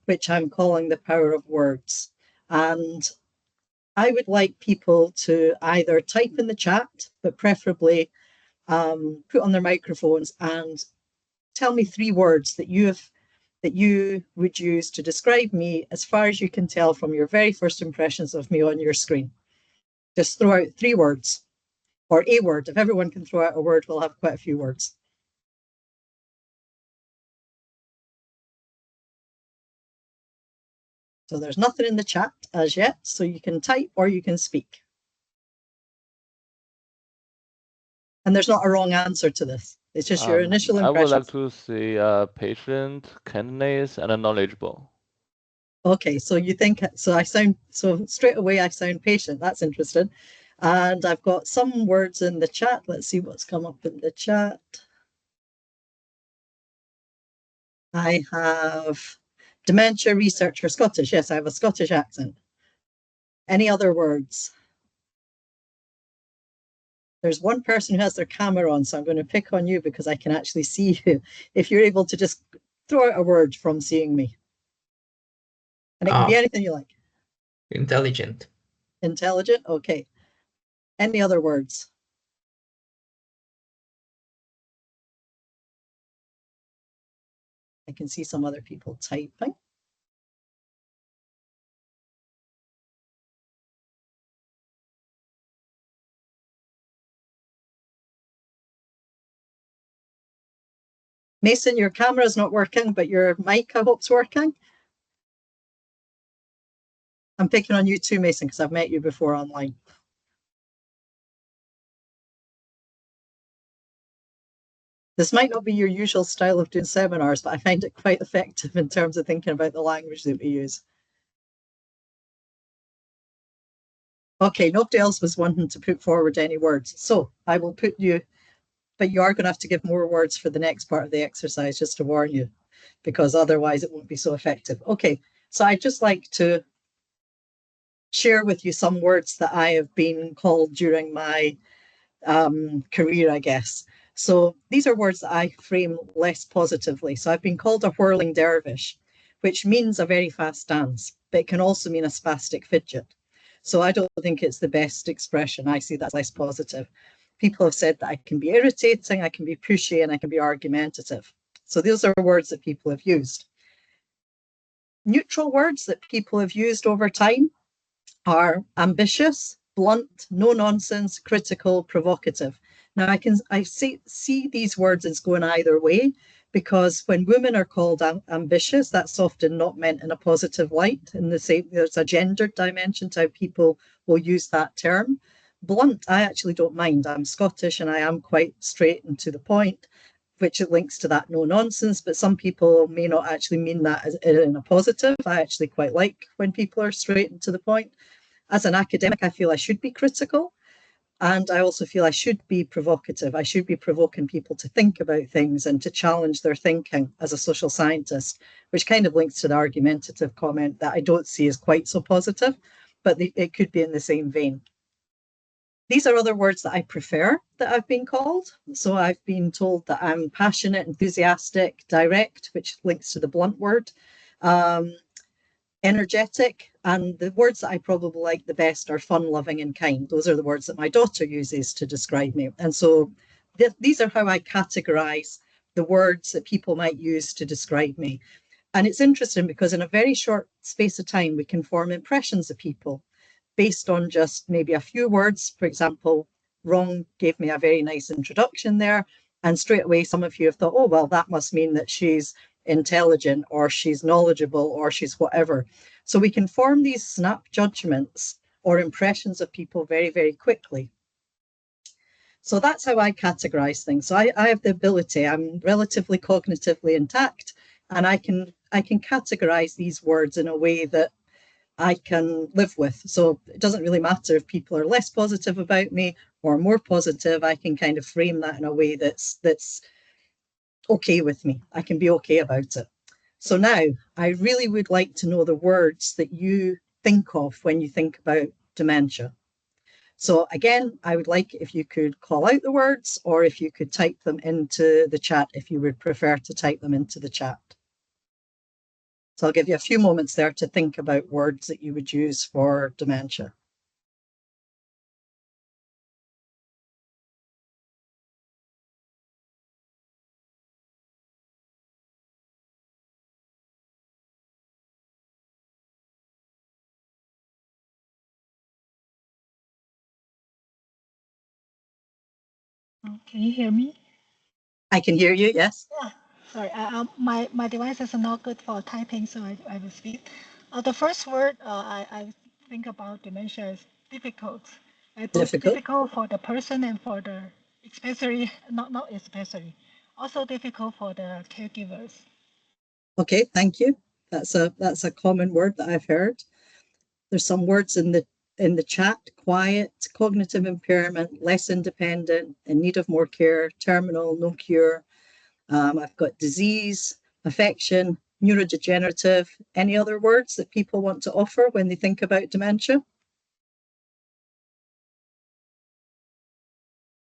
which I'm calling the power of words. And I would like people to either type in the chat, but preferably put on their microphones and tell me 3 words that you would use to describe me as far as you can tell from your very first impressions of me on your screen. Just throw out 3 words or a word. If everyone can throw out a word, we'll have quite a few words. So there's nothing in the chat as yet, so you can type or you can speak. And there's not a wrong answer to this. It's just your initial impression. I would like to say patient, kindness, and knowledgeable. Okay, so you think, so straight away I sound patient. That's interesting. And I've got some words in the chat. Let's see what's come up in the chat. I have dementia researcher, Scottish. Yes, I have a Scottish accent. Any other words? There's one person who has their camera on, so I'm going to pick on you because I can actually see you. If you're able to just throw out a word from seeing me. And it can be anything you like. Intelligent. Intelligent, okay. Any other words? I can see some other people typing. Mason, your camera's not working, but your mic, I hope's working. I'm picking on you too, Mason, because I've met you before online. This might not be your usual style of doing seminars, but I find it quite effective in terms of thinking about the language that we use. Okay, nobody else was wanting to put forward any words. So I will put you, but you are going to have to give more words for the next part of the exercise, just to warn you, because otherwise it won't be so effective. Okay, so I'd just like to share with you some words that I have been called during my career, I guess. So these are words that I frame less positively. So I've been called a whirling dervish, which means a very fast dance, but it can also mean a spastic fidget. So I don't think it's the best expression. I see that as less positive. People have said that I can be irritating, I can be pushy, and I can be argumentative. So those are words that people have used. Neutral words that people have used over time are ambitious, blunt, no nonsense, critical, provocative. Now I see these words as going either way, because when women are called ambitious, that's often not meant in a positive light. In the same, there's a gendered dimension to how people will use that term. Blunt, I actually don't mind. I'm Scottish and I am quite straight and to the point, which it links to that no nonsense, but some people may not actually mean that in a positive. I actually quite like when people are straight and to the point. As an academic, I feel I should be critical, and I also feel I should be provocative. I should be provoking people to think about things and to challenge their thinking as a social scientist, which kind of links to the argumentative comment that I don't see as quite so positive, but it could be in the same vein. These are other words that I prefer that I've been called. So I've been told that I'm passionate, enthusiastic, direct, which links to the blunt word, energetic, and the words that I probably like the best are fun, loving, and kind. Those are the words that my daughter uses to describe me. And so these are how I categorize the words that people might use to describe me. And it's interesting because in a very short space of time, we can form impressions of people based on just maybe a few words. For example, Ron gave me a very nice introduction there. And straight away, some of you have thought, oh, well, that must mean that she's intelligent or she's knowledgeable or she's whatever. So we can form these snap judgments or impressions of people very, very quickly. So that's how I categorize things. So I have the ability, I'm relatively cognitively intact, and I can categorize these words in a way that I can live with. So it doesn't really matter if people are less positive about me or more positive. I can kind of frame that in a way that's okay with me. I can be okay about it. So now I really would like to know the words that you think of when you think about dementia. So again, I would like if you could call out the words or if you could type them into the chat, if you would prefer to type them into the chat. So I'll give you a few moments there to think about words that you would use for dementia. Can you hear me? I can hear you, yes. Yeah. Sorry, my device is not good for typing, so I will speak. The first word I think about dementia is difficult. Both Difficult. difficult for the person and for the, especially, not especially, also difficult for the caregivers. Okay, thank you. That's a common word that I've heard. There's some words in the chat: quiet, cognitive impairment, less independent, in need of more care, terminal, no cure. I've got disease, affection, neurodegenerative. Any other words that people want to offer when they think about dementia?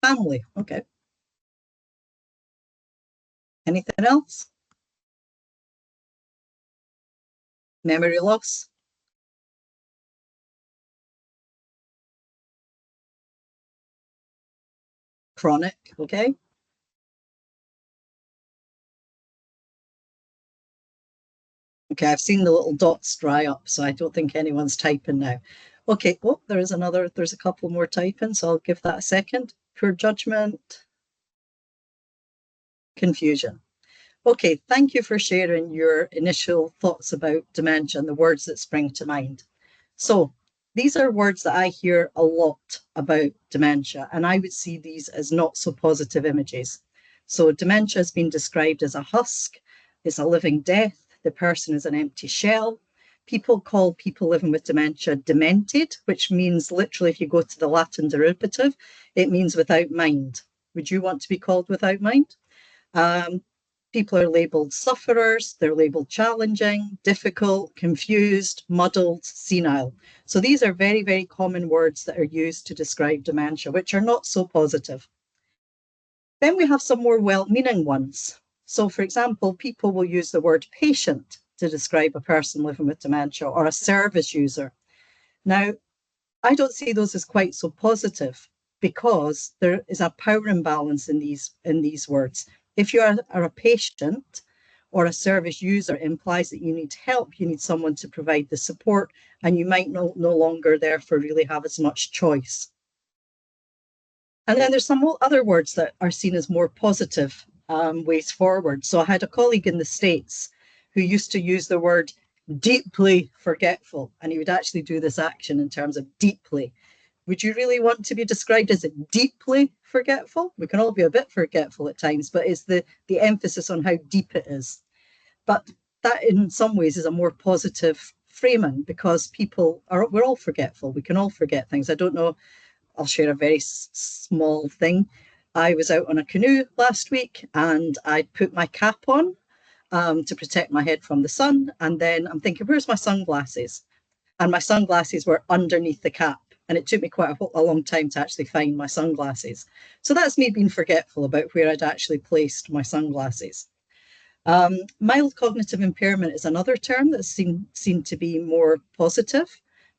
Family, okay. Anything else? Memory loss? Chronic, okay. Okay, I've seen the little dots dry up, so I don't think anyone's typing now. Okay, oh, there's a couple more typing, so I'll give that a second. Poor judgment, confusion. Okay, thank you for sharing your initial thoughts about dementia and the words that spring to mind. So these are words that I hear a lot about dementia, and I would see these as not so positive images. So dementia has been described as a husk, it's a living death, the person is an empty shell. People call people living with dementia demented, which means literally, if you go to the Latin derivative, it means without mind. Would you want to be called without mind? People are labelled sufferers, they're labelled challenging, difficult, confused, muddled, senile. So these are very, very common words that are used to describe dementia, which are not so positive. Then we have some more well-meaning ones. So, for example, people will use the word patient to describe a person living with dementia, or a service user. Now, I don't see those as quite so positive, because there is a power imbalance in these words. If you are a patient or a service user, it implies that you need help, you need someone to provide the support, and you might no longer therefore really have as much choice. And then there's some other words that are seen as more positive ways forward. So I had a colleague in the States who used to use the word deeply forgetful, and he would actually do this action in terms of deeply. Would you really want to be described as deeply forgetful? We can all be a bit forgetful at times, but it's the emphasis on how deep it is. But that in some ways is a more positive framing, because we're all forgetful. We can all forget things. I don't know, I'll share a very small thing. I was out on a canoe last week and I put my cap on to protect my head from the sun. And then I'm thinking, where's my sunglasses? And my sunglasses were underneath the cap. And it took me quite a long time to actually find my sunglasses. So that's me being forgetful about where I'd actually placed my sunglasses. Mild cognitive impairment is another term that's seen to be more positive,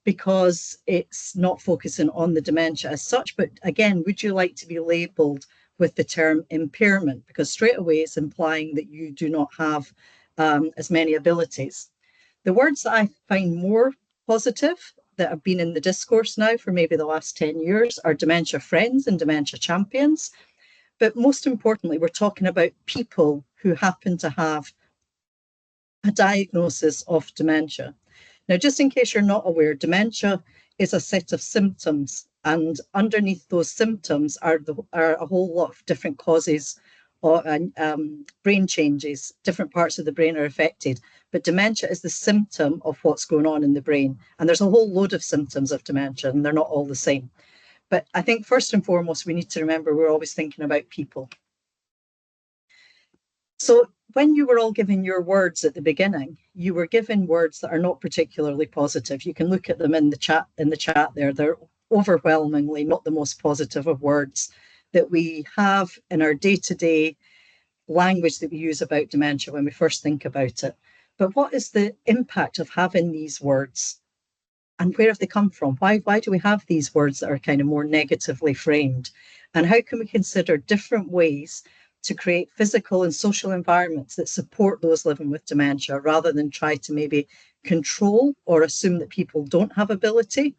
because it's not focusing on the dementia as such. But again, would you like to be labelled with the term impairment? Because straight away it's implying that you do not have as many abilities. The words that I find more positive that have been in the discourse now for maybe the last 10 years are dementia friends and dementia champions. But most importantly, we're talking about people who happen to have a diagnosis of dementia. Now, just in case you're not aware, dementia is a set of symptoms, and underneath those symptoms are a whole lot of different causes or brain changes. Different parts of the brain are affected, but dementia is the symptom of what's going on in the brain. And there's a whole load of symptoms of dementia, and they're not all the same. But I think first and foremost, we need to remember we're always thinking about people. So when you were all given your words at the beginning, you were given words that are not particularly positive. You can look at them in the chat there. They're overwhelmingly not the most positive of words that we have in our day-to-day language that we use about dementia when we first think about it. But what is the impact of having these words? And where have they come from? Why do we have these words that are kind of more negatively framed? And how can we consider different ways to create physical and social environments that support those living with dementia, rather than try to maybe control or assume that people don't have ability?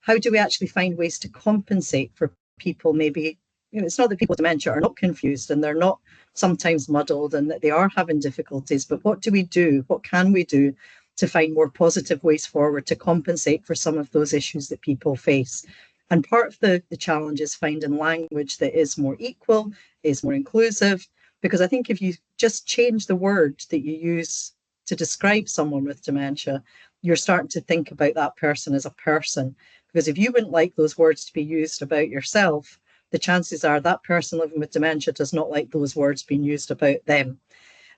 How do we actually find ways to compensate for people? Maybe, it's not that people with dementia are not confused and they're not sometimes muddled and that they are having difficulties, but what do we do? What can we do to find more positive ways forward to compensate for some of those issues that people face? And part of the challenge is finding language that is more equal, is more inclusive, because I think if you just change the word that you use to describe someone with dementia, you're starting to think about that person as a person. Because if you wouldn't like those words to be used about yourself, the chances are that person living with dementia does not like those words being used about them.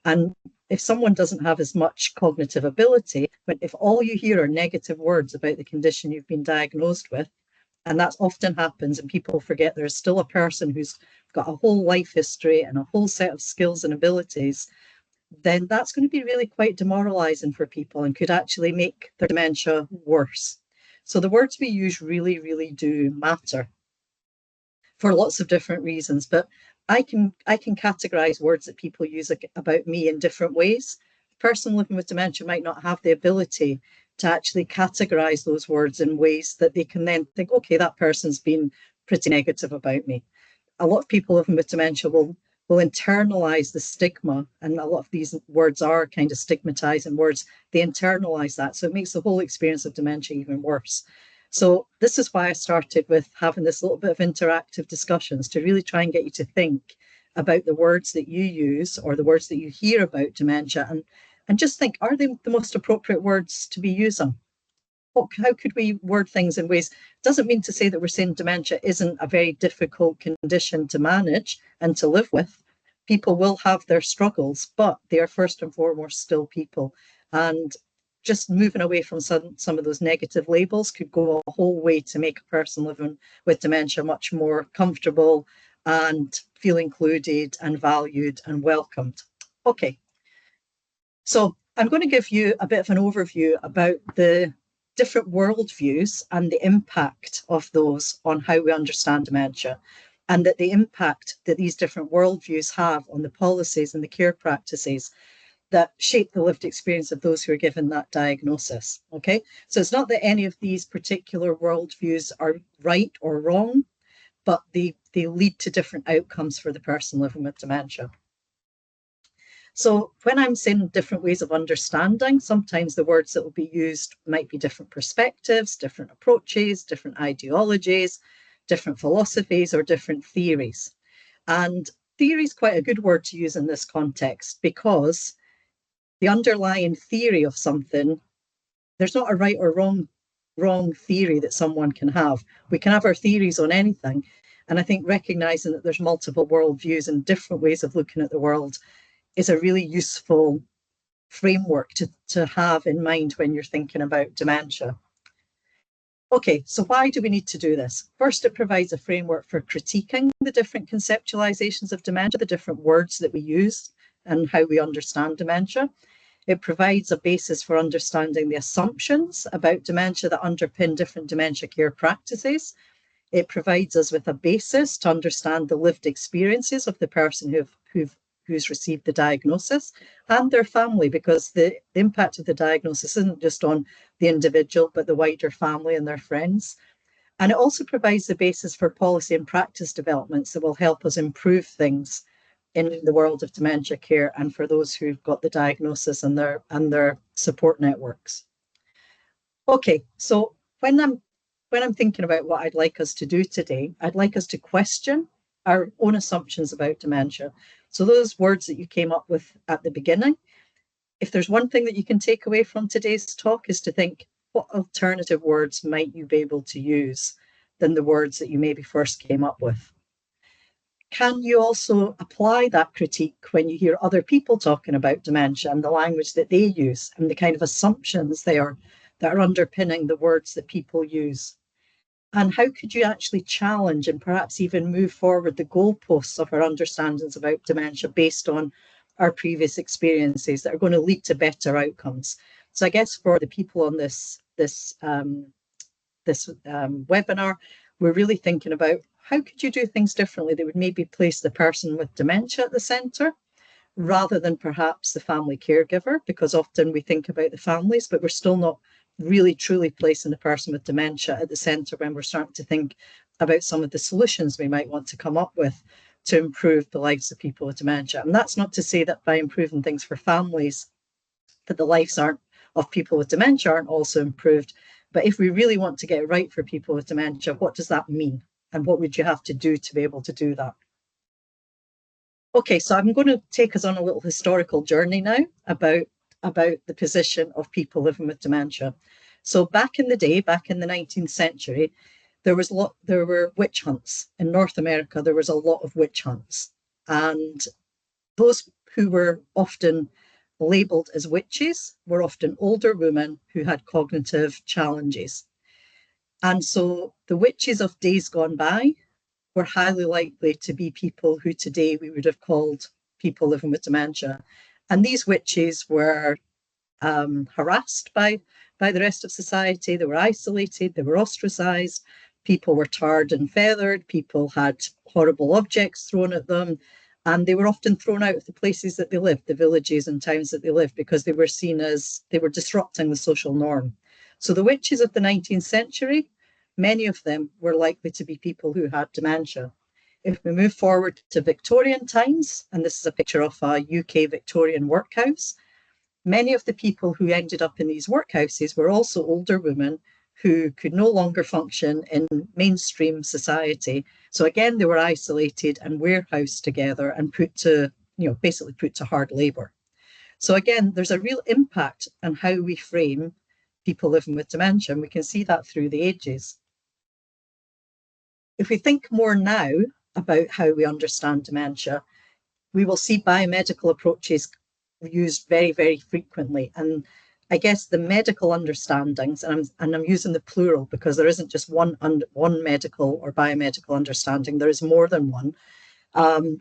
And if someone doesn't have as much cognitive ability, but if all you hear are negative words about the condition you've been diagnosed with, and that often happens, and people forget there's still a person who's got a whole life history and a whole set of skills and abilities, then that's going to be really quite demoralizing for people and could actually make their dementia worse. So the words we use really, really do matter for lots of different reasons. But I can categorize words that people use about me in different ways. The person living with dementia might not have the ability to actually categorize those words in ways that they can then think, okay, that person's been pretty negative about me. A lot of people living with dementia will internalize the stigma, and a lot of these words are kind of stigmatizing words. They internalize that, so it makes the whole experience of dementia even worse. So this is why I started with having this little bit of interactive discussions to really try and get you to think about the words that you use or the words that you hear about dementia, and just think, are they the most appropriate words to be using? How could we word things in ways? Doesn't mean to say that we're saying dementia isn't a very difficult condition to manage and to live with. People will have their struggles, but they are first and foremost still people. And just moving away from some of those negative labels could go a whole way to make a person living with dementia much more comfortable and feel included and valued and welcomed. Okay, so I'm going to give you a bit of an overview about the different worldviews and the impact of those on how we understand dementia, and that the impact that these different worldviews have on the policies and the care practices that shape the lived experience of those who are given that diagnosis. Okay, so it's not that any of these particular worldviews are right or wrong, but they lead to different outcomes for the person living with dementia. So when I'm saying different ways of understanding, sometimes the words that will be used might be different perspectives, different approaches, different ideologies, different philosophies, or different theories. And theory is quite a good word to use in this context, because the underlying theory of something, there's not a right or wrong theory that someone can have. We can have our theories on anything. And I think recognizing that there's multiple worldviews and different ways of looking at the world is a really useful framework to have in mind when you're thinking about dementia. Okay, so why do we need to do this? First, it provides a framework for critiquing the different conceptualizations of dementia, the different words that we use and how we understand dementia. It provides a basis for understanding the assumptions about dementia that underpin different dementia care practices. It provides us with a basis to understand the lived experiences of the person who's received the diagnosis and their family, because the impact of the diagnosis isn't just on the individual, but the wider family and their friends. And it also provides the basis for policy and practice developments that will help us improve things in the world of dementia care and for those who've got the diagnosis and their support networks. Okay, so when I'm thinking about what I'd like us to do today, I'd like us to question our own assumptions about dementia. So those words that you came up with at the beginning, if there's one thing that you can take away from today's talk, is to think, what alternative words might you be able to use than the words that you maybe first came up with? Can you also apply that critique when you hear other people talking about dementia and the language that they use and the kind of assumptions that are underpinning the words that people use? And how could you actually challenge and perhaps even move forward the goalposts of our understandings about dementia based on our previous experiences that are going to lead to better outcomes. So I guess for the people on this webinar, we're really thinking about how could you do things differently that would maybe place the person with dementia at the centre rather than perhaps the family caregiver, because often we think about the families, but we're still not really truly placing the person with dementia at the centre when we're starting to think about some of the solutions we might want to come up with to improve the lives of people with dementia. And that's not to say that by improving things for families, that the lives of people with dementia aren't also improved. But if we really want to get it right for people with dementia, what does that mean? And what would you have to do to be able to do that? Okay, so I'm going to take us on a little historical journey now about the position of people living with dementia. So back in the day, back in the 19th century, there were witch hunts. In North America, there was a lot of witch hunts. And those who were often labelled as witches were often older women who had cognitive challenges. And so the witches of days gone by were highly likely to be people who today we would have called people living with dementia. And these witches were harassed by the rest of society. They were isolated, they were ostracized, people were tarred and feathered, people had horrible objects thrown at them, and they were often thrown out of the places that they lived, the villages and towns that they lived, because they were seen as they were disrupting the social norm. So the witches of the 19th century, many of them were likely to be people who had dementia. If we move forward to Victorian times, and this is a picture of a UK Victorian workhouse, many of the people who ended up in these workhouses were also older women who could no longer function in mainstream society. So again, they were isolated and warehoused together and basically put to hard labour. So again, there's a real impact on how we frame people living with dementia, and we can see that through the ages. If we think more now about how we understand dementia, we will see biomedical approaches used very, very frequently. And I guess the medical understandings, and I'm using the plural because there isn't just one medical or biomedical understanding, there is more than one.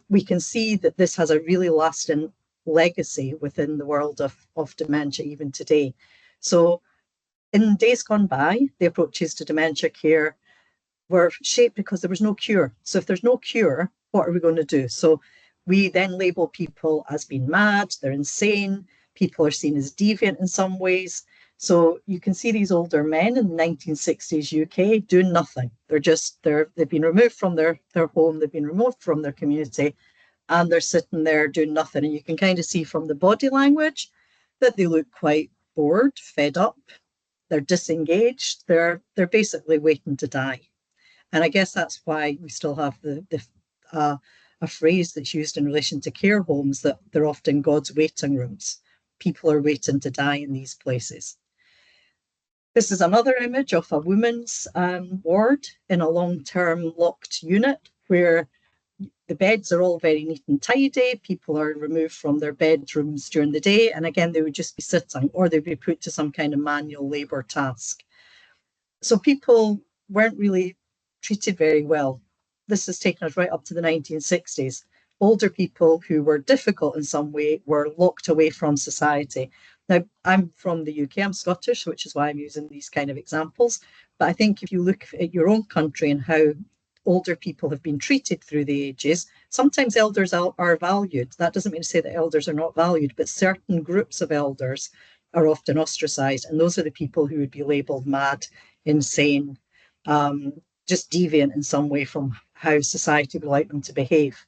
We can see that this has a really lasting legacy within the world of dementia even today. So in days gone by, the approaches to dementia care were shaped because there was no cure. So if there's no cure, what are we going to do? So we then label people as being mad, they're insane, people are seen as deviant in some ways. So you can see these older men in the 1960s UK doing nothing. They've been removed from their home, they've been removed from their community, and they're sitting there doing nothing. And you can kind of see from the body language that they look quite bored, fed up, they're disengaged, they're basically waiting to die. And I guess that's why we still have a phrase that's used in relation to care homes, that they're often God's waiting rooms. People are waiting to die in these places. This is another image of a women's ward in a long-term locked unit where the beds are all very neat and tidy. People are removed from their bedrooms during the day. And again, they would just be sitting, or they'd be put to some kind of manual labour task. So people weren't really treated very well. This has taken us right up to the 1960s. Older people who were difficult in some way were locked away from society. Now, I'm from the UK, I'm Scottish, which is why I'm using these kind of examples. But I think if you look at your own country and how older people have been treated through the ages, sometimes elders are valued. That doesn't mean to say that elders are not valued, but certain groups of elders are often ostracised. And those are the people who would be labelled mad, insane, just deviant in some way from how society would like them to behave.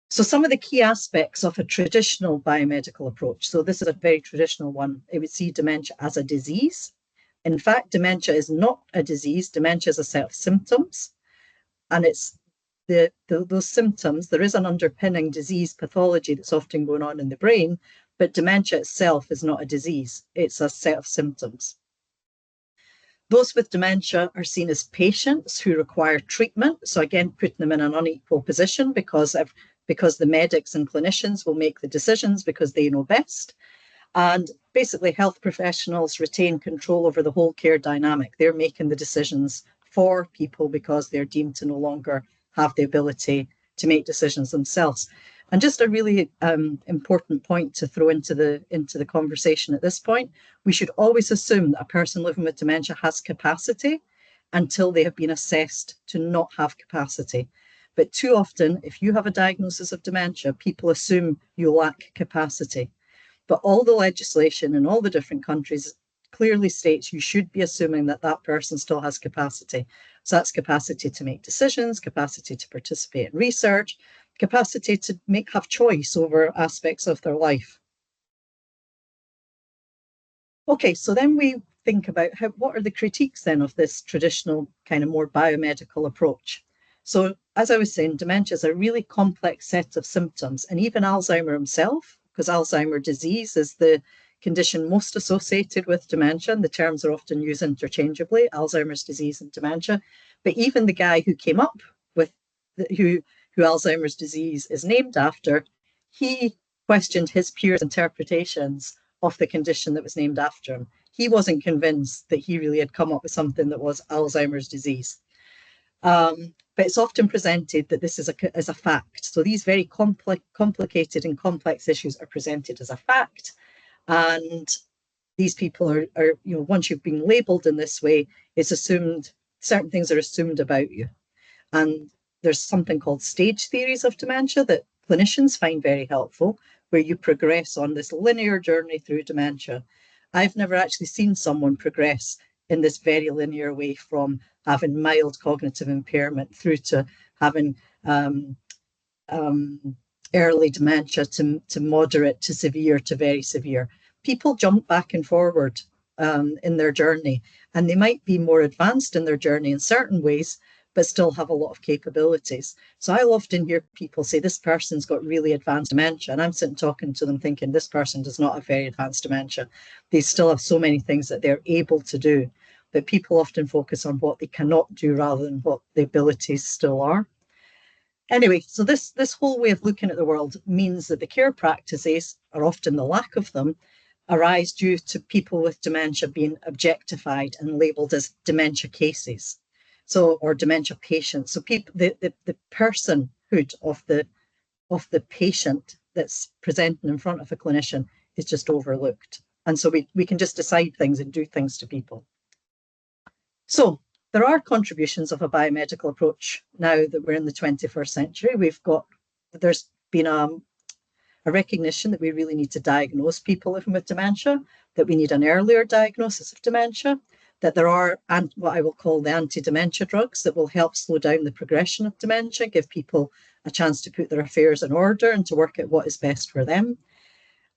So some of the key aspects of a traditional biomedical approach. So this is a very traditional one. It would see dementia as a disease. In fact, dementia is not a disease. Dementia is a set of symptoms. And it's those symptoms, there is an underpinning disease pathology that's often going on in the brain, but dementia itself is not a disease. It's a set of symptoms. Those with dementia are seen as patients who require treatment. So again, putting them in an unequal position because the medics and clinicians will make the decisions because they know best. And basically health professionals retain control over the whole care dynamic. They're making the decisions for people because they're deemed to no longer have the ability to make decisions themselves. And just a really important point to throw into the conversation at this point, we should always assume that a person living with dementia has capacity until they have been assessed to not have capacity. But too often, if you have a diagnosis of dementia, people assume you lack capacity. But all the legislation in all the different countries clearly states you should be assuming that that person still has capacity. So that's capacity to make decisions, capacity to participate in research, capacity to have choice over aspects of their life. Okay, so then we think about what are the critiques then of this traditional kind of more biomedical approach. So as I was saying, dementia is a really complex set of symptoms, and even Alzheimer himself, because Alzheimer's disease is the condition most associated with dementia, and the terms are often used interchangeably, Alzheimer's disease and dementia. But even the guy who came up with who Alzheimer's disease is named after, he questioned his peers' interpretations of the condition that was named after him. He wasn't convinced that he really had come up with something that was Alzheimer's disease. But it's often presented that this is as a fact. So these very complicated and complex issues are presented as a fact. And these people are, once you've been labelled in this way, it's assumed, certain things are assumed about you. And there's something called stage theories of dementia that clinicians find very helpful, where you progress on this linear journey through dementia. I've never actually seen someone progress in this very linear way from having mild cognitive impairment through to having early dementia to moderate to severe to very severe. People jump back and forward in their journey, and they might be more advanced in their journey in certain ways, but still have a lot of capabilities. So I'll often hear people say, this person's got really advanced dementia. And I'm sitting talking to them thinking, this person does not have very advanced dementia. They still have so many things that they're able to do. But people often focus on what they cannot do rather than what the abilities still are. Anyway, so this whole way of looking at the world means that the care practices, or often the lack of them, arise due to people with dementia being objectified and labelled as dementia cases. So, or dementia patients. So people, the personhood of the patient that's presenting in front of a clinician is just overlooked. And so we can just decide things and do things to people. So there are contributions of a biomedical approach now that we're in the 21st century. There's been a recognition that we really need to diagnose people living with dementia, that we need an earlier diagnosis of dementia, that there are what I will call the anti-dementia drugs that will help slow down the progression of dementia, give people a chance to put their affairs in order and to work out what is best for them.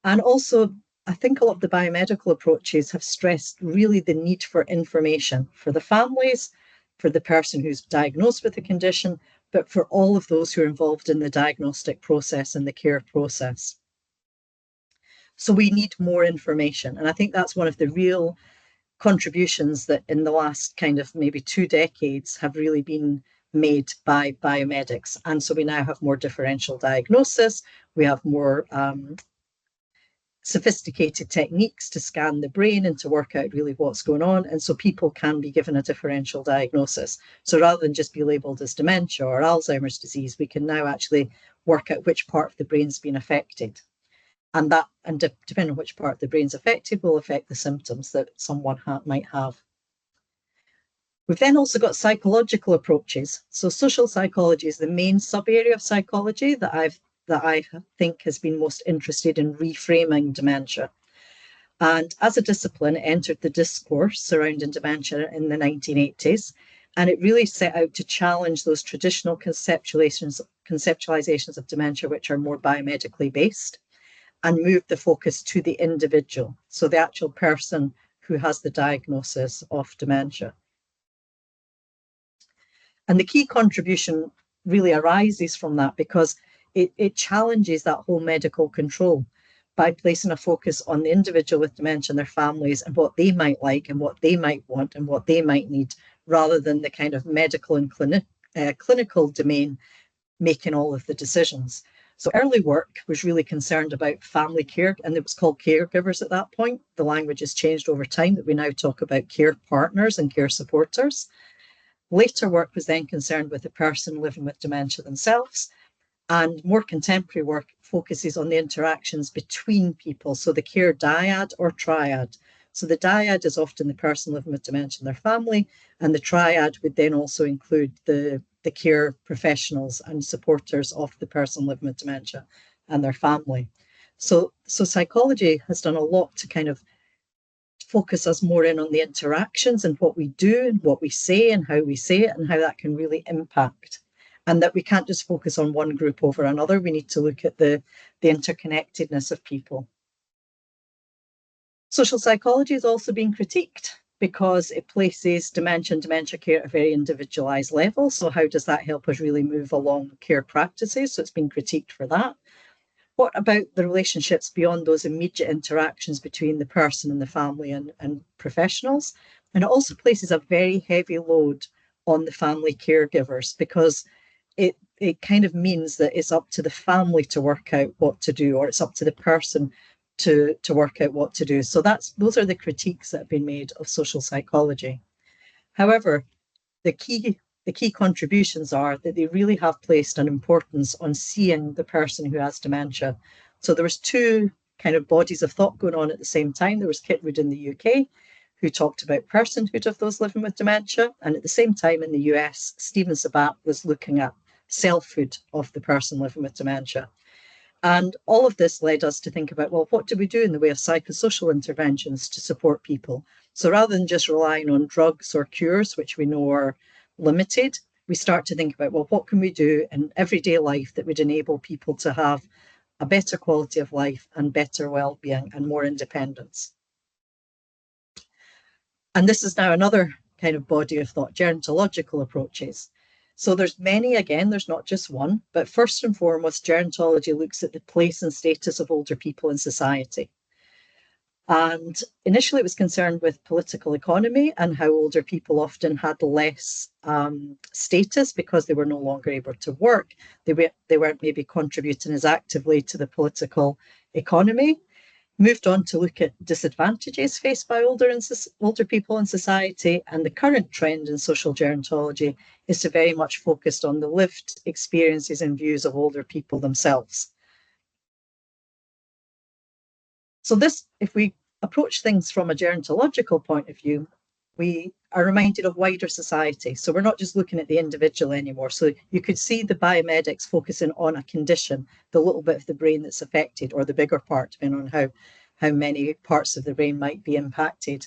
And also, I think a lot of the biomedical approaches have stressed really the need for information for the families, for the person who's diagnosed with the condition, but for all of those who are involved in the diagnostic process and the care process. So we need more information. And I think that's one of the real contributions that in the last kind of maybe 2 decades have really been made by biomedics. And so we now have more differential diagnosis, we have more sophisticated techniques to scan the brain and to work out really what's going on. And so people can be given a differential diagnosis. So rather than just be labelled as dementia or Alzheimer's disease, we can now actually work out which part of the brain's been affected. And depending on which part of the brain's affected will affect the symptoms that someone might have. We've then also got psychological approaches. So social psychology is the main sub-area of psychology that I think has been most interested in reframing dementia. And as a discipline, it entered the discourse surrounding dementia in the 1980s. And it really set out to challenge those traditional conceptualizations of dementia, which are more biomedically based, and move the focus to the individual. So the actual person who has the diagnosis of dementia. And the key contribution really arises from that because it challenges that whole medical control by placing a focus on the individual with dementia and their families and what they might like and what they might want and what they might need, rather than the kind of medical and clinical domain making all of the decisions. So early work was really concerned about family care, and it was called caregivers at that point. The language has changed over time that we now talk about care partners and care supporters. Later work was then concerned with the person living with dementia themselves, And more contemporary work focuses on the interactions between people, so the care dyad or triad. So the dyad is often the person living with dementia and their family, and the triad would then also include the care professionals and supporters of the person living with dementia and their family. So psychology has done a lot to kind of focus us more in on the interactions and what we do and what we say and how we say it and how that can really impact. And that we can't just focus on one group over another. We need to look at the interconnectedness of people. Social psychology is also being critiqued because it places dementia and dementia care at a very individualised level. So how does that help us really move along care practices? So it's been critiqued for that. What about the relationships beyond those immediate interactions between the person and the family and professionals? And it also places a very heavy load on the family caregivers because it kind of means that it's up to the family to work out what to do, or it's up to the person to work out what to do. So those are the critiques that have been made of social psychology. However, the key contributions are that they really have placed an importance on seeing the person who has dementia. So there was two kind of bodies of thought going on at the same time. There was Kitwood in the UK, who talked about personhood of those living with dementia. And at the same time in the US, Stephen sMAP was looking at selfhood of the person living with dementia. And all of this led us to think about, well, what do we do in the way of psychosocial interventions to support people? So rather than just relying on drugs or cures, which we know are limited, we start to think about, well, what can we do in everyday life that would enable people to have a better quality of life and better well-being and more independence? And this is now another kind of body of thought, gerontological approaches. So there's many, again, there's not just one, but first and foremost, gerontology looks at the place and status of older people in society. And initially it was concerned with political economy and how older people often had less status because they were no longer able to work. They weren't maybe contributing as actively to the political economy. Moved on to look at disadvantages faced by older people in society, and the current trend in social gerontology is to very much focused on the lived experiences and views of older people themselves. So this, if we approach things from a gerontological point of view, we are reminded of wider society. So we're not just looking at the individual anymore. So you could see the biomedics focusing on a condition, the little bit of the brain that's affected, or the bigger part, depending on how many parts of the brain might be impacted.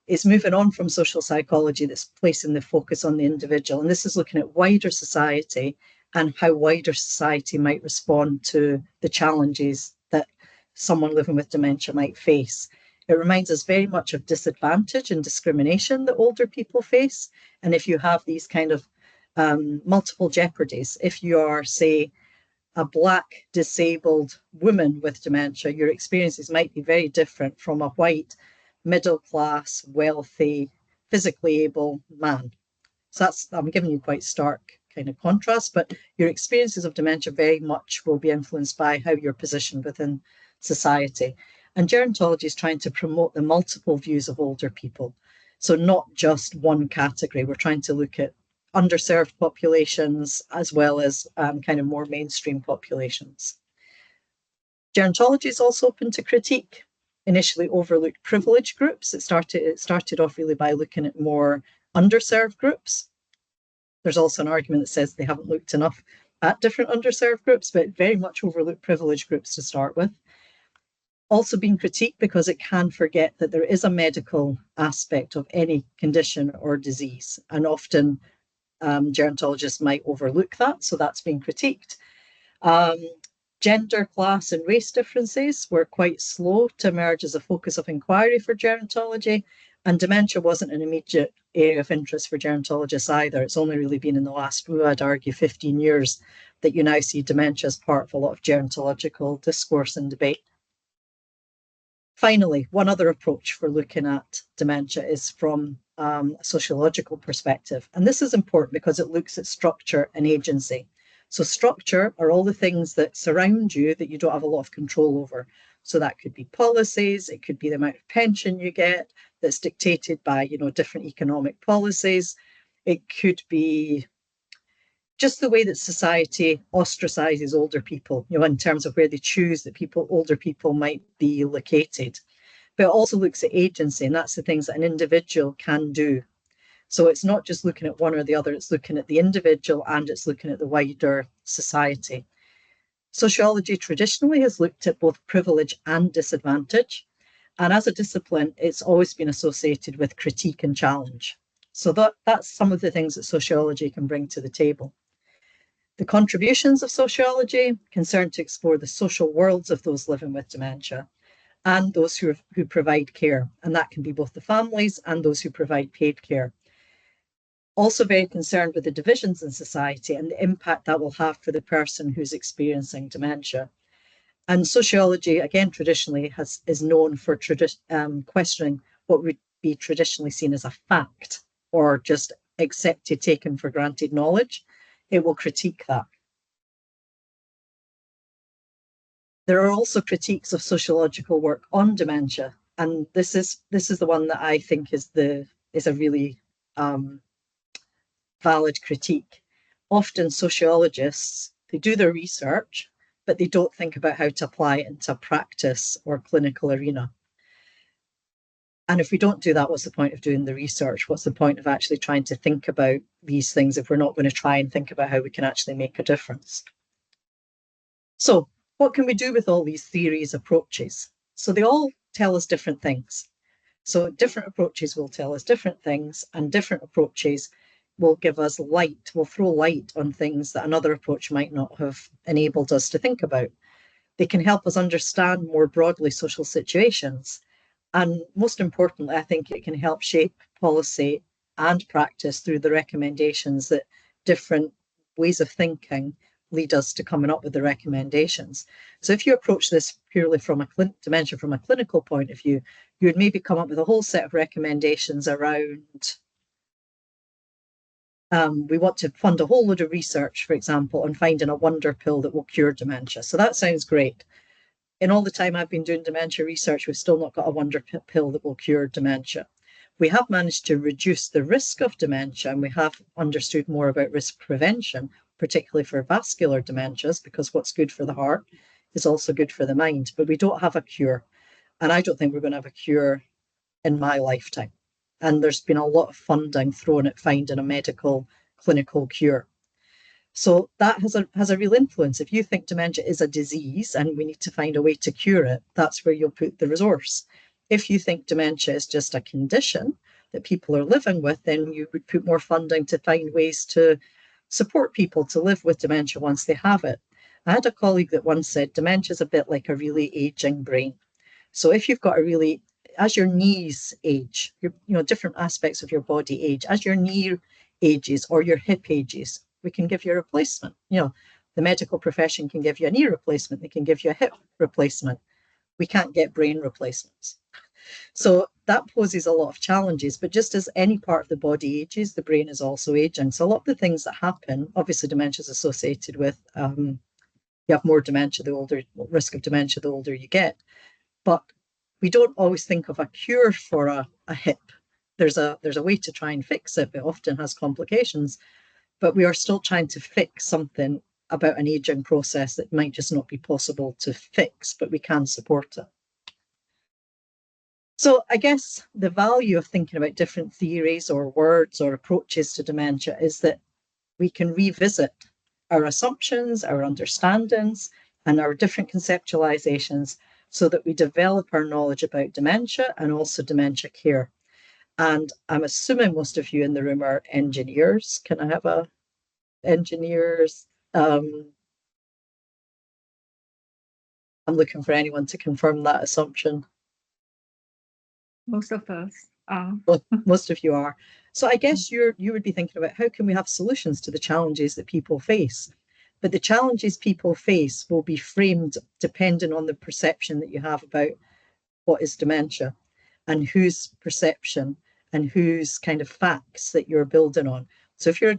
It's moving on from social psychology that's placing the focus on the individual. And this is looking at wider society and how wider society might respond to the challenges that someone living with dementia might face. It reminds us very much of disadvantage and discrimination that older people face. And if you have these kind of multiple jeopardies, if you are, say, a Black disabled woman with dementia, your experiences might be very different from a white, middle class, wealthy, physically able man. So I'm giving you quite stark kind of contrast, but your experiences of dementia very much will be influenced by how you're positioned within society. And gerontology is trying to promote the multiple views of older people. So not just one category. We're trying to look at underserved populations as well as kind of more mainstream populations. Gerontology is also open to critique. Initially overlooked privileged groups. It started off really by looking at more underserved groups. There's also an argument that says they haven't looked enough at different underserved groups, but very much overlooked privileged groups to start with. Also being critiqued because it can forget that there is a medical aspect of any condition or disease, and often gerontologists might overlook that, so that's being critiqued. Gender, class and race differences were quite slow to emerge as a focus of inquiry for gerontology, and dementia wasn't an immediate area of interest for gerontologists either. It's only really been in the last, I'd argue, 15 years that you now see dementia as part of a lot of gerontological discourse and debate. Finally, one other approach for looking at dementia is from a sociological perspective. And this is important because it looks at structure and agency. So structure are all the things that surround you that you don't have a lot of control over. So that could be policies, it could be the amount of pension you get that's dictated by, different economic policies. It could be just the way that society ostracizes older people, in terms of where they choose that older people might be located. But it also looks at agency, and that's the things that an individual can do. So it's not just looking at one or the other, it's looking at the individual and it's looking at the wider society. Sociology traditionally has looked at both privilege and disadvantage. And as a discipline, it's always been associated with critique and challenge. So that's some of the things that sociology can bring to the table. The contributions of sociology concern to explore the social worlds of those living with dementia and those who provide care. And that can be both the families and those who provide paid care. Also very concerned with the divisions in society and the impact that will have for the person who's experiencing dementia. And sociology, again, traditionally is known for questioning what would be traditionally seen as a fact or just accepted, taken for granted knowledge. It will critique that. There are also critiques of sociological work on dementia, and this is the one that I think is a really valid critique. Often sociologists, they do their research, but they don't think about how to apply it into practice or clinical arena. And if we don't do that, what's the point of doing the research? What's the point of actually trying to think about these things if we're not going to try and think about how we can actually make a difference? So what can we do with all these theories, approaches? So they all tell us different things. So different approaches will tell us different things, and different approaches will give us light, will throw light on things that another approach might not have enabled us to think about. They can help us understand more broadly social situations. And most importantly, I think it can help shape policy and practice through the recommendations that different ways of thinking lead us to coming up with the recommendations. So if you approach this purely from dementia from a clinical point of view, you would maybe come up with a whole set of recommendations around, we want to fund a whole load of research, for example, on finding a wonder pill that will cure dementia. So that sounds great. In all the time I've been doing dementia research, we've still not got a wonder pill that will cure dementia. We have managed to reduce the risk of dementia, and we have understood more about risk prevention, particularly for vascular dementias, because what's good for the heart is also good for the mind. But we don't have a cure. And I don't think we're going to have a cure in my lifetime. And there's been a lot of funding thrown at finding a medical clinical cure. So that has a real influence. If you think dementia is a disease and we need to find a way to cure it, that's where you'll put the resource. If you think dementia is just a condition that people are living with, then you would put more funding to find ways to support people to live with dementia once they have it. I had a colleague that once said dementia is a bit like a really aging brain. So if you've got as your knees age, different aspects of your body age, as your knee ages or your hip ages, we can give you a replacement. The medical profession can give you a knee replacement. They can give you a hip replacement. We can't get brain replacements. So that poses a lot of challenges, but just as any part of the body ages, the brain is also aging. So a lot of the things that happen, obviously dementia is associated with, you have more dementia, the older risk of dementia, the older you get. But we don't always think of a cure for a hip. There's a way to try and fix it, but it often has complications. But we are still trying to fix something about an aging process that might just not be possible to fix, but we can support it. So I guess the value of thinking about different theories or words or approaches to dementia is that we can revisit our assumptions, our understandings, and our different conceptualizations so that we develop our knowledge about dementia and also dementia care. And I'm assuming most of you in the room are engineers. Can I have engineers? I'm looking for anyone to confirm that assumption. Most of us are. Well, most of you are. So I guess you would be thinking about how can we have solutions to the challenges that people face? But the challenges people face will be framed depending on the perception that you have about what is dementia and whose perception and whose kind of facts that you're building on. So if you're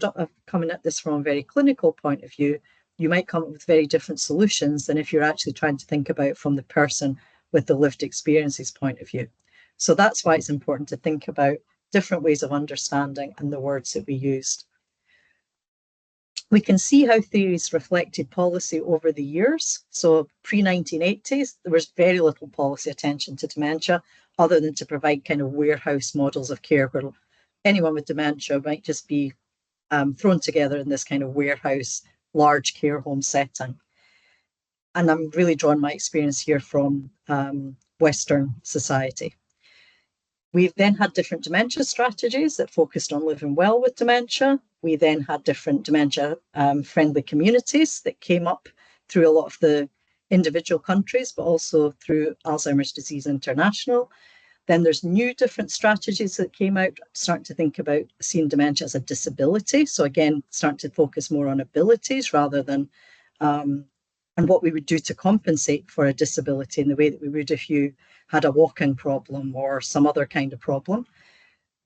coming at this from a very clinical point of view, you might come up with very different solutions than if you're actually trying to think about from the person with the lived experiences point of view. So that's why it's important to think about different ways of understanding and the words that we used. We can see how theories reflected policy over the years. So pre-1980s, there was very little policy attention to dementia, other than to provide kind of warehouse models of care where anyone with dementia might just be thrown together in this kind of warehouse, large care home setting. And I'm really drawing my experience here from Western society. We've then had different dementia strategies that focused on living well with dementia. We then had different dementia friendly communities that came up through a lot of the individual countries, but also through Alzheimer's Disease International. Then there's new different strategies that came out, starting to think about seeing dementia as a disability. So again, starting to focus more on abilities rather than and what we would do to compensate for a disability in the way that we would if you had a walking problem or some other kind of problem.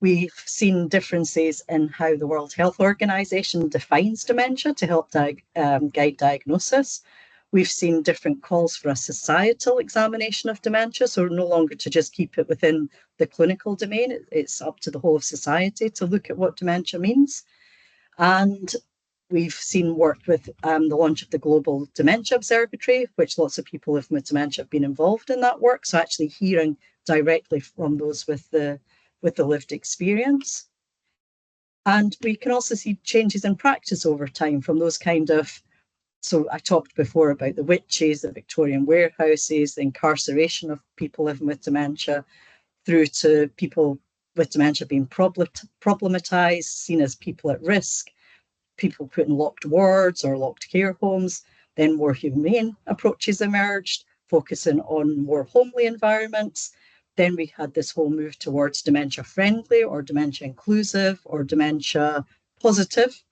We've seen differences in how the World Health Organization defines dementia to help guide diagnosis. We've seen different calls for a societal examination of dementia, so no longer to just keep it within the clinical domain. It's up to the whole of society to look at what dementia means. And we've seen work with the launch of the Global Dementia Observatory, which lots of people living with dementia have been involved in that work. So actually hearing directly from those with the lived experience. And we can also see changes in practice over time from those kind of, so I talked before about the witches, the Victorian warehouses, the incarceration of people living with dementia, through to people with dementia being problematized, seen as people at risk, people put in locked wards or locked care homes. Then more humane approaches emerged, focusing on more homely environments. Then we had this whole move towards dementia friendly or dementia inclusive or dementia positive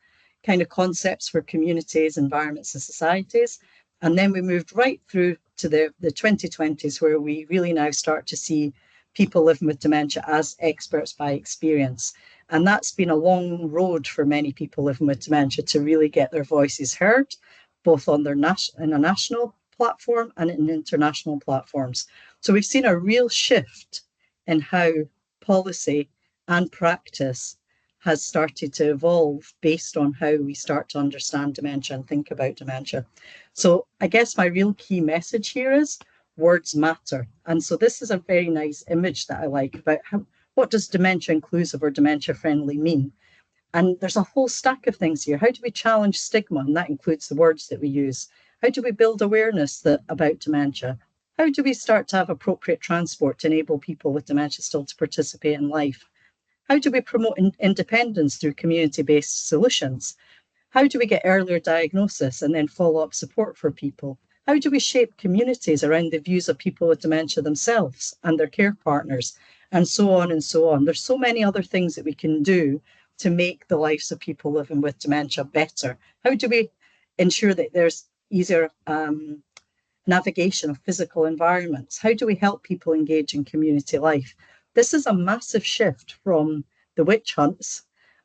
kind of concepts for communities, environments, and societies. And then we moved right through to the 2020s, where we really now start to see people living with dementia as experts by experience. And that's been a long road for many people living with dementia to really get their voices heard, both on their in a national platform and in international platforms. So we've seen a real shift in how policy and practice has started to evolve based on how we start to understand dementia and think about dementia. So I guess my real key message here is words matter. And so this is a very nice image that I like about what does dementia inclusive or dementia friendly mean? And there's a whole stack of things here. How do we challenge stigma? And that includes the words that we use. How do we build awareness about dementia? How do we start to have appropriate transport to enable people with dementia still to participate in life? How do we promote independence through community-based solutions? How do we get earlier diagnosis and then follow-up support for people? How do we shape communities around the views of people with dementia themselves and their care partners? And so on and so on. There's so many other things that we can do to make the lives of people living with dementia better. How do we ensure that there's easier navigation of physical environments? How do we help people engage in community life? This is a massive shift from the witch hunts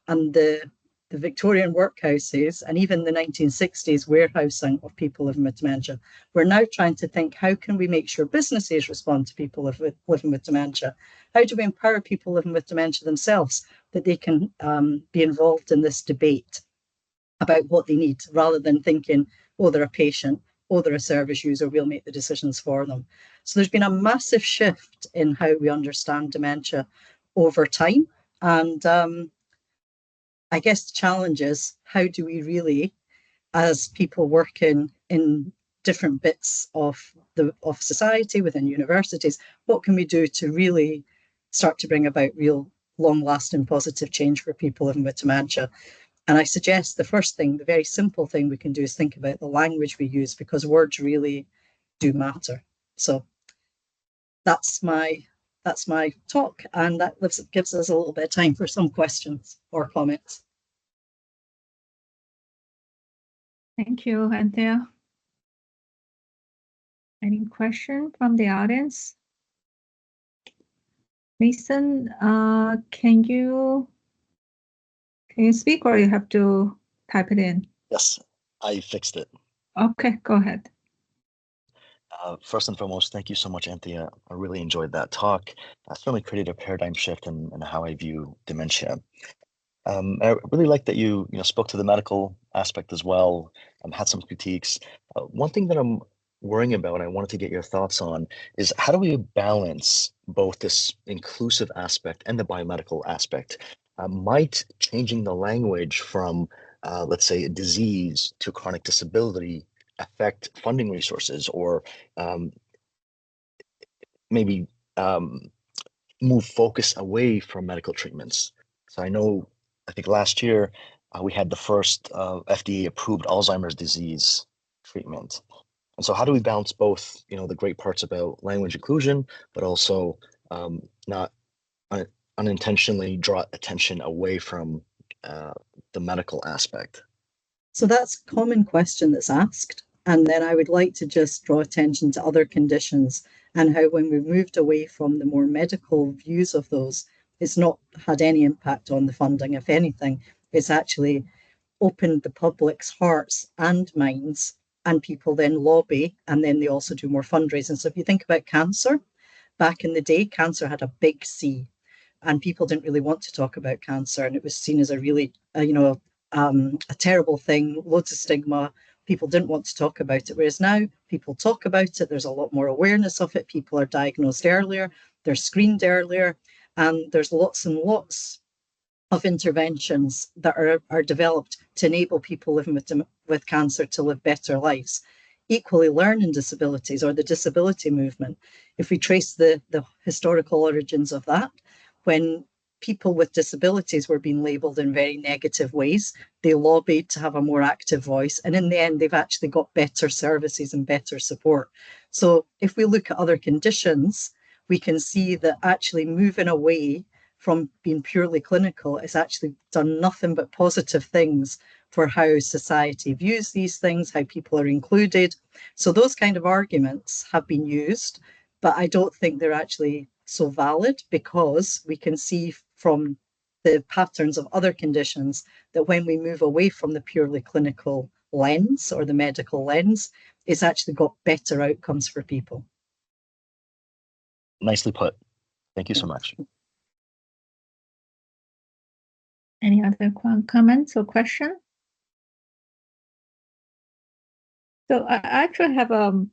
and the Victorian workhouses and even the 1960s warehousing of people living with dementia. We're now trying to think, how can we make sure businesses respond to people living with dementia? How do we empower people living with dementia themselves that they can be involved in this debate about what they need, rather than thinking, oh, they're a patient, oh, they're a service user, we'll make the decisions for them. So there's been a massive shift in how we understand dementia over time. And I guess the challenge is, how do we really, as people working in different bits of society, within universities, what can we do to really start to bring about real long-lasting positive change for people living with dementia? And I suggest the first thing, the very simple thing we can do, is think about the language we use, because words really do matter. So that's my talk, and that gives us a little bit of time for some questions or comments. Thank you, Anthea. Any question from the audience? Mason, can you speak, or you have to type it in? Yes, I fixed it. Okay, go ahead. First and foremost, thank you so much, Anthea. I really enjoyed that talk. That certainly created a paradigm shift in how I view dementia. I really like that you spoke to the medical aspect as well, had some critiques. One thing that I'm worrying about, and I wanted to get your thoughts on, is how do we balance both this inclusive aspect and the biomedical aspect? Might changing the language from, let's say, a disease to chronic disability affect funding resources, or maybe move focus away from medical treatments? So I think last year we had the first FDA-approved Alzheimer's disease treatment. And so how do we balance both, the great parts about language inclusion, but also not unintentionally draw attention away from the medical aspect? So that's a common question that's asked. And then I would like to just draw attention to other conditions and how when we moved away from the more medical views of those, it's not had any impact on the funding. If anything, it's actually opened the public's hearts and minds, and people then lobby, and then they also do more fundraising. So if you think about cancer, back in the day, cancer had a big C, and people didn't really want to talk about cancer, and it was seen as a really, a terrible thing, loads of stigma. People didn't want to talk about it, whereas now people talk about it. There's a lot more awareness of it. People are diagnosed earlier, they're screened earlier, and there's lots and lots of interventions that are developed to enable people living with cancer to live better lives. Equally, learning disabilities, or the disability movement, if we trace the historical origins of that, when people with disabilities were being labelled in very negative ways, they lobbied to have a more active voice. And in the end, they've actually got better services and better support. So if we look at other conditions, we can see that actually moving away from being purely clinical has actually done nothing but positive things for how society views these things, how people are included. So those kind of arguments have been used, but I don't think they're actually so valid, because we can see from the patterns of other conditions that when we move away from the purely clinical lens or the medical lens, it's actually got better outcomes for people. Nicely put. Thank you so much. Any other comments or questions? So I actually have a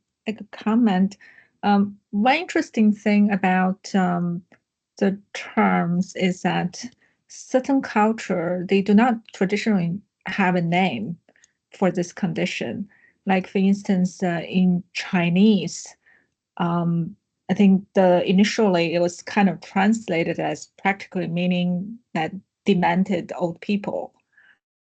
comment. One interesting thing about the terms is that certain culture, they do not traditionally have a name for this condition. Like, for instance, in Chinese, I think initially it was kind of translated as practically meaning that demented old people.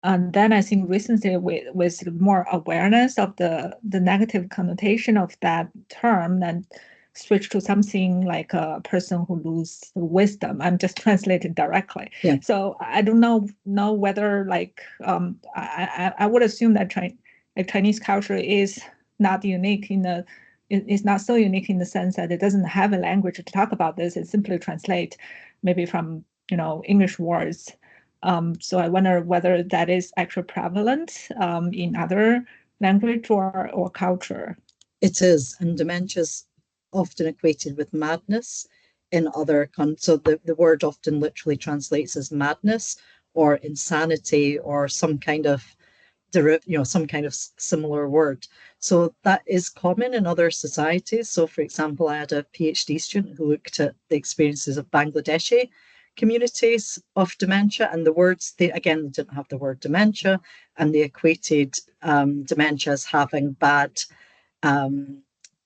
And then I think recently with more awareness of the negative connotation of that term, and switch to something like a person who loses wisdom. I'm just translated directly. Yeah. So I don't know whether I would assume that Chinese culture is not unique it's not so unique in the sense that it doesn't have a language to talk about this. It simply translate maybe from English words. So I wonder whether that is actually prevalent in other language or culture. It is, and dementia is often equated with madness in other countries. So the word often literally translates as madness or insanity or some kind of some kind of similar word. So that is common in other societies. So, for example, I had a PhD student who looked at the experiences of Bangladeshi communities of dementia, and the words, they didn't have the word dementia, and they equated dementia as having bad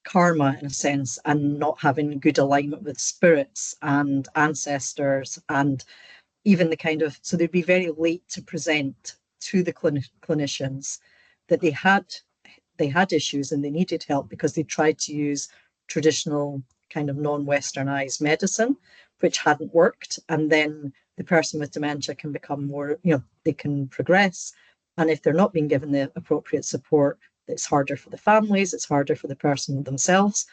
karma, in a sense, and not having good alignment with spirits and ancestors, and even so they'd be very late to present to the clinicians that they had issues and they needed help, because they tried to use traditional kind of non-Westernized medicine, which hadn't worked. And then the person with dementia can become more, they can progress. And if they're not being given the appropriate support, it's harder for the families, it's harder for the person themselves.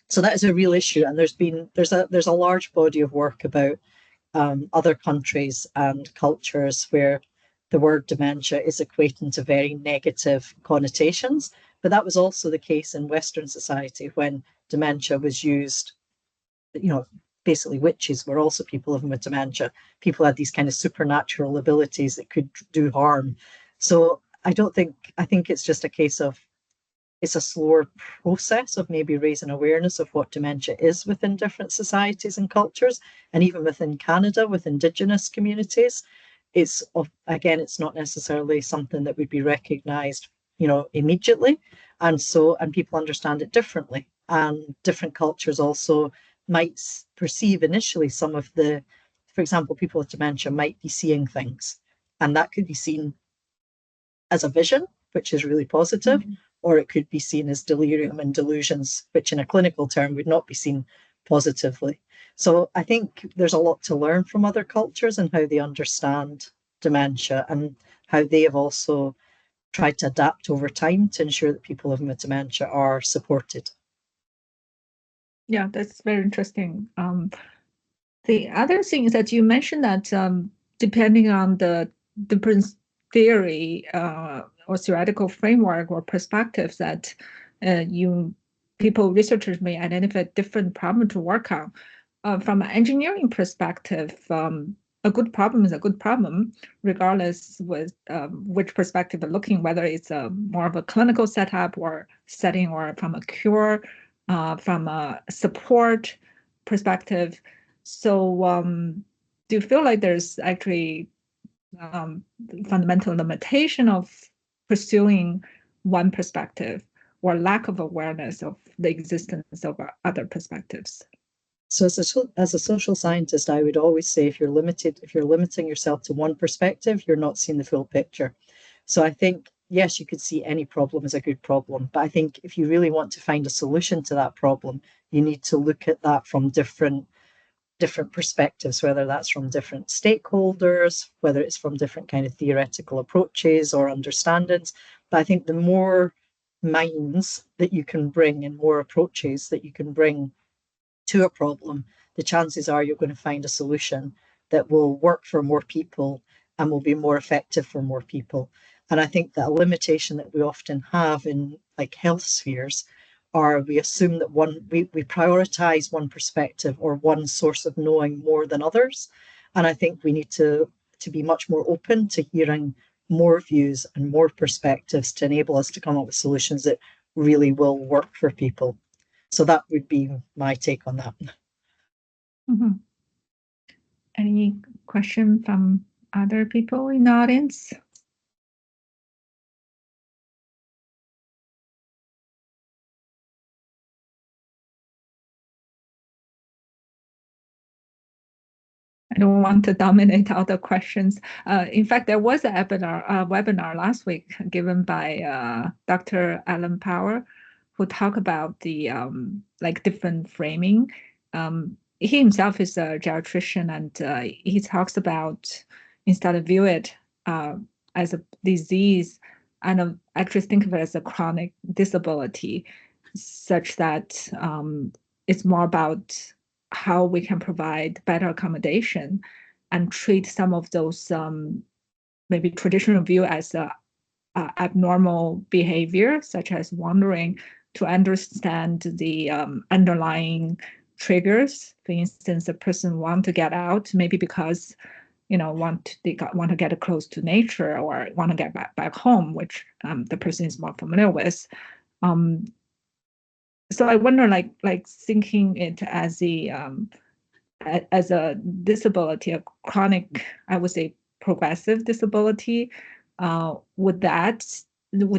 So that is a real issue. And there's a large body of work about other countries and cultures where the word dementia is equating to very negative connotations. But that was also the case in Western society when dementia was used, basically witches were also people living with dementia. People had these kind of supernatural abilities that could do harm. So I think it's just a case of it's a slower process of maybe raising awareness of what dementia is within different societies and cultures, and even within Canada, with Indigenous communities. Again, it's not necessarily something that would be recognised, immediately, and people understand it differently, and different cultures also might perceive initially some of the, for example, people with dementia might be seeing things, and that could be seen as a vision, which is really positive, or it could be seen as delirium and delusions, which in a clinical term would not be seen positively. So I think there's a lot to learn from other cultures and how they understand dementia, and how they have also tried to adapt over time to ensure that people living with dementia are supported. Yeah, that's very interesting. The other thing is that you mentioned that depending on the different theory or theoretical framework or perspectives that researchers may identify different problem to work on. From an engineering perspective, a good problem is a good problem, regardless with which perspective you're looking, whether it's more of a clinical setup or setting, or from a cure, from a support perspective. So do you feel like there's actually fundamental limitation of pursuing one perspective, or lack of awareness of the existence of other perspectives? So as a social scientist, I would always say if you're limiting yourself to one perspective, you're not seeing the full picture. So I think, yes, you could see any problem as a good problem, but I think if you really want to find a solution to that problem, you need to look at that from different perspectives, whether that's from different stakeholders, whether it's from different kind of theoretical approaches or understandings. But I think the more minds that you can bring and more approaches that you can bring to a problem, the chances are you're going to find a solution that will work for more people and will be more effective for more people. And I think that a limitation that we often have in like health spheres are we assume that we prioritize one perspective or one source of knowing more than others. And I think we need to be much more open to hearing more views and more perspectives to enable us to come up with solutions that really will work for people. So that would be my take on that. Mm-hmm. Any question from other people in the audience? I don't want to dominate all the questions. In fact, there was a webinar last week given by Dr. Alan Power, who talked about the different framing. He himself is a geriatrician, and he talks about, instead of view it as a disease, and actually think of it as a chronic disability, such that it's more about how we can provide better accommodation and treat some of those maybe traditional view as abnormal behavior, such as wandering, to understand the underlying triggers. For instance, a person want to get out, maybe because want to get close to nature, or want to get back home, which the person is more familiar with. So I wonder, like thinking it as a disability, a chronic, I would say progressive disability, would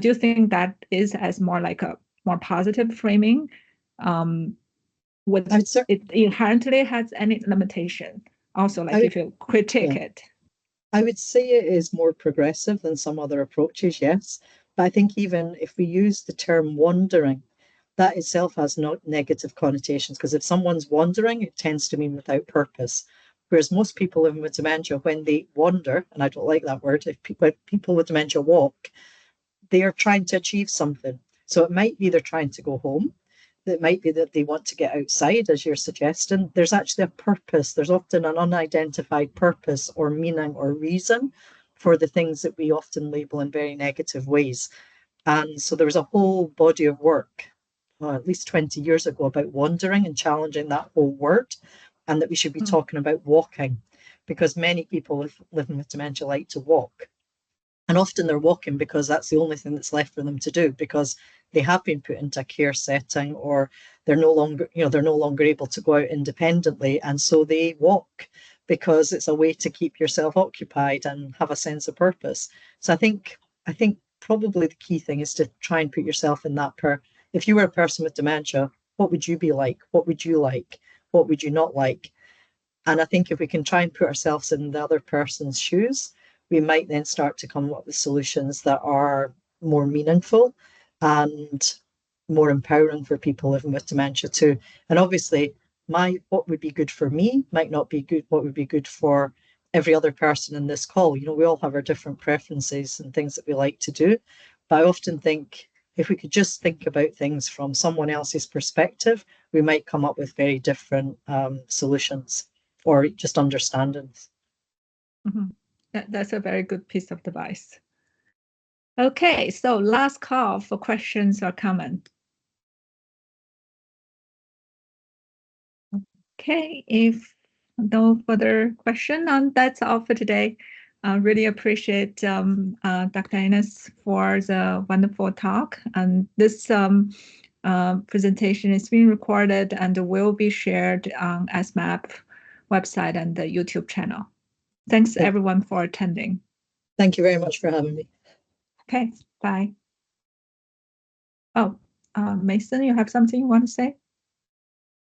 you think that is as more like a more positive framing? Would it inherently has any limitation? Also, like if you critique it. I would say it is more progressive than some other approaches, yes. But I think even if we use the term wandering, that itself has no negative connotations, because if someone's wandering, it tends to mean without purpose. Whereas most people living with dementia, when they wander, and I don't like that word, if people with dementia walk, they are trying to achieve something. So it might be they're trying to go home. It might be that they want to get outside, as you're suggesting. There's actually a purpose. There's often an unidentified purpose or meaning or reason for the things that we often label in very negative ways. And so there was a whole body of work, at least 20 years ago, about wandering and challenging that whole word. and that we should be Mm. talking about walking, because many people living with dementia like to walk. And often they're walking because that's the only thing that's left for them to do, because they have been put into a care setting, or they're no longer, they're no longer able to go out independently. And so they walk because it's a way to keep yourself occupied and have a sense of purpose. So I think probably the key thing is to try and put yourself in that if you were a person with dementia, what would you be like? What would you like? What would you not like? And I think if we can try and put ourselves in the other person's shoes, we might then start to come up with solutions that are more meaningful and more empowering for people living with dementia too. And obviously, what would be good for me might not be good. What would be good for every other person in this call? We all have our different preferences and things that we like to do. But I often think if we could just think about things from someone else's perspective, we might come up with very different solutions or just understandings. Mm-hmm. That's a very good piece of advice. Okay, so last call for questions or comment. Okay, if no further question, that's all for today. I really appreciate Dr. Ines for the wonderful talk. And this presentation is being recorded and will be shared on sMAP website and the YouTube channel. Thanks everyone for attending. Thank you very much for having me. Okay, bye. Oh, Mason, you have something you want to say?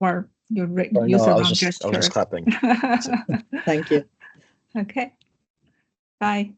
Or you use no, a I long was gesture? just clapping. Thank you. Okay, bye.